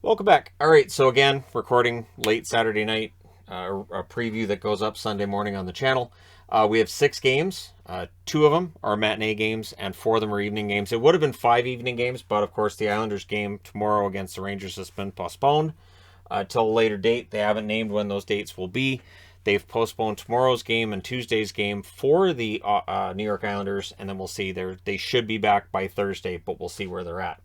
Welcome back. All right, so again, recording late Saturday night, a preview that goes up Sunday morning on the channel. We have 6 games. 2 of them are matinee games, and 4 of them are evening games. It would have been 5 evening games, but of course the Islanders game tomorrow against the Rangers has been postponed till a later date. They haven't named when those dates will be. They've postponed tomorrow's game and Tuesday's game for the New York Islanders, and then we'll see. They should be back by Thursday, but we'll see where they're at.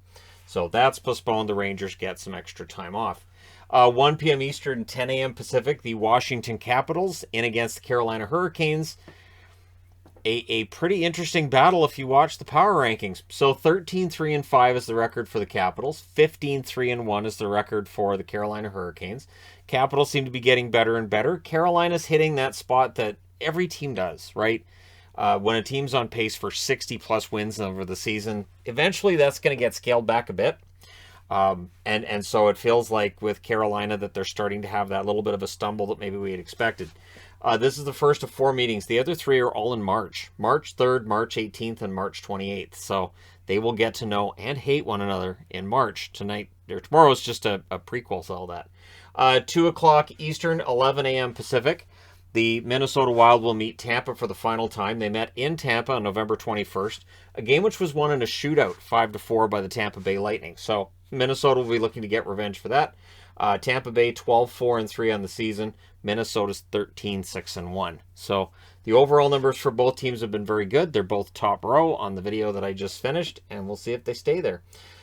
So that's postponed. The Rangers get some extra time off. 1 p.m. Eastern, 10 a.m. Pacific, the Washington Capitals in against the Carolina Hurricanes. A pretty interesting battle if you watch the power rankings. So 13-3-5 is the record for the Capitals. 15-3-1 is the record for the Carolina Hurricanes. Capitals seem to be getting better and better. Carolina's hitting that spot that every team does, right? When a team's on pace for 60-plus wins over the season, eventually that's going to get scaled back a bit. And so it feels like with Carolina that they're starting to have that little bit of a stumble that maybe we had expected. This is the first of 4 meetings. The other 3 are all in March. March 3rd, March 18th, and March 28th. So they will get to know and hate one another in March. Tonight or tomorrow is just a prequel to all that. 2 o'clock Eastern, 11 a.m. Pacific. The Minnesota Wild will meet Tampa for the final time. They met in Tampa on November 21st, a game which was won in a shootout, 5-4 by the Tampa Bay Lightning. So Minnesota will be looking to get revenge for that. Tampa Bay 12-4-3 on the season. Minnesota's 13-6-1. So the overall numbers for both teams have been very good. They're both top row on the video that I just finished, and we'll see if they stay there.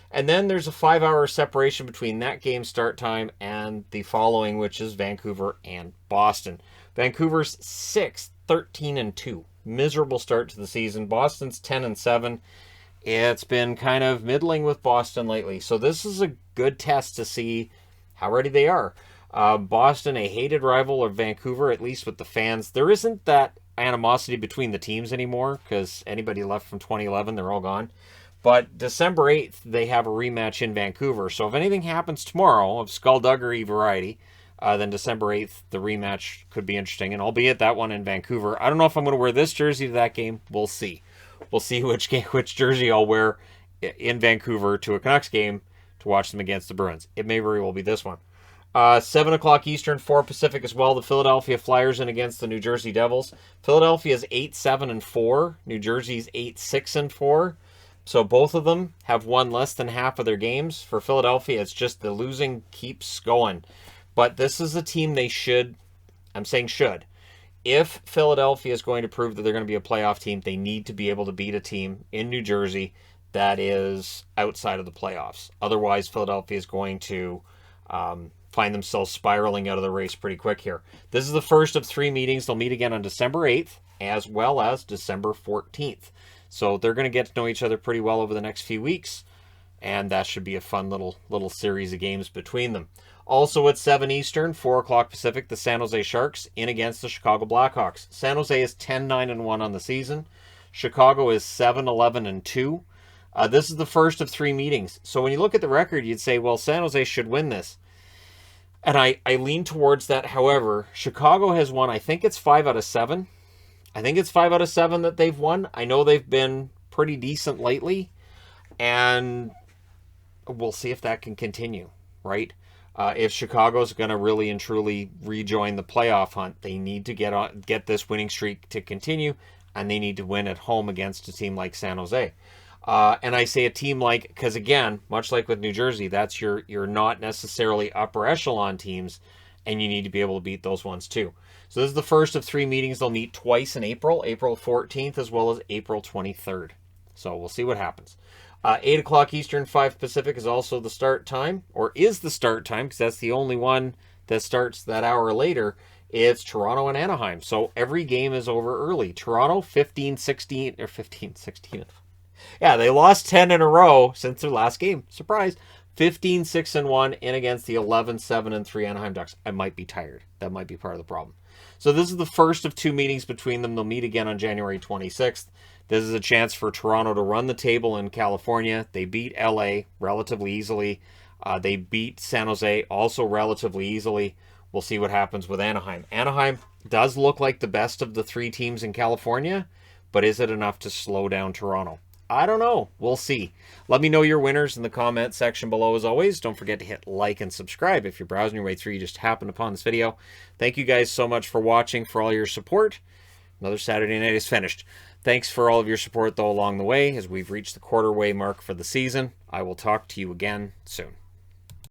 And then there's a 5-hour separation between that game start time and the following, which is Vancouver and Boston. Vancouver's 6th, 13-2. Miserable start to the season. Boston's 10-7. It's been kind of middling with Boston lately. So this is a good test to see how ready they are. Boston, a hated rival of Vancouver, at least with the fans. There isn't that animosity between the teams anymore because anybody left from 2011, they're all gone. But December 8th, they have a rematch in Vancouver. So if anything happens tomorrow of skullduggery variety, then December 8th, the rematch could be interesting. And albeit that one in Vancouver, I don't know if I'm going to wear this jersey to that game. We'll see. We'll see which jersey I'll wear in Vancouver to a Canucks game to watch them against the Bruins. It may very well be this one. 7 o'clock Eastern, 4 Pacific as well. The Philadelphia Flyers in against the New Jersey Devils. Philadelphia's 8-7-4. New Jersey's 8-6-4. So both of them have won less than half of their games. For Philadelphia, it's just the losing keeps going. But this is a team they should, I'm saying should. If Philadelphia is going to prove that they're going to be a playoff team, they need to be able to beat a team in New Jersey that is outside of the playoffs. Otherwise, Philadelphia is going to find themselves spiraling out of the race pretty quick here. This is the first of 3 meetings. They'll meet again on December 8th as well as December 14th. So they're going to get to know each other pretty well over the next few weeks, and that should be a fun little series of games between them. Also at 7 Eastern, 4 o'clock Pacific, the San Jose Sharks in against the Chicago Blackhawks. San Jose is 10-9-1 on the season. Chicago is 7-11-2. This is the first of 3 meetings. So when you look at the record, you'd say, well, San Jose should win this. And I lean towards that. However, Chicago has won, I think it's 5 out of 7. I think it's 5 out of 7 that they've won. I know they've been pretty decent lately. And we'll see if that can continue, right? If Chicago's going to really and truly rejoin the playoff hunt, they need to get this winning streak to continue, and they need to win at home against a team like San Jose. And I say a team like, because again, much like with New Jersey, that's your not necessarily upper echelon teams, and you need to be able to beat those ones too. So this is the first of 3 meetings. They'll meet twice in April 14th as well as April 23rd. So we'll see what happens. 8 o'clock Eastern, 5 Pacific is also the start time, or is the start time, because that's the only one that starts that hour later. It's Toronto and Anaheim. So every game is over early. Toronto 15-16, or 15-16. Yeah, they lost 10 in a row since their last game. Surprise. 15-6-1 in against the 11-7-3 Anaheim Ducks. I might be tired. That might be part of the problem. So this is the first of 2 meetings between them. They'll meet again on January 26th. This is a chance for Toronto to run the table in California. They beat LA relatively easily. They beat San Jose also relatively easily. We'll see what happens with Anaheim. Anaheim does look like the best of the 3 teams in California, but is it enough to slow down Toronto? I don't know. We'll see. Let me know your winners in the comment section below as always. Don't forget to hit like and subscribe if you're browsing your way through, you just happened upon this video. Thank you guys so much for watching, for all your support. Another Saturday night is finished. Thanks for all of your support, though, along the way as we've reached the quarter-way mark for the season. I will talk to you again soon.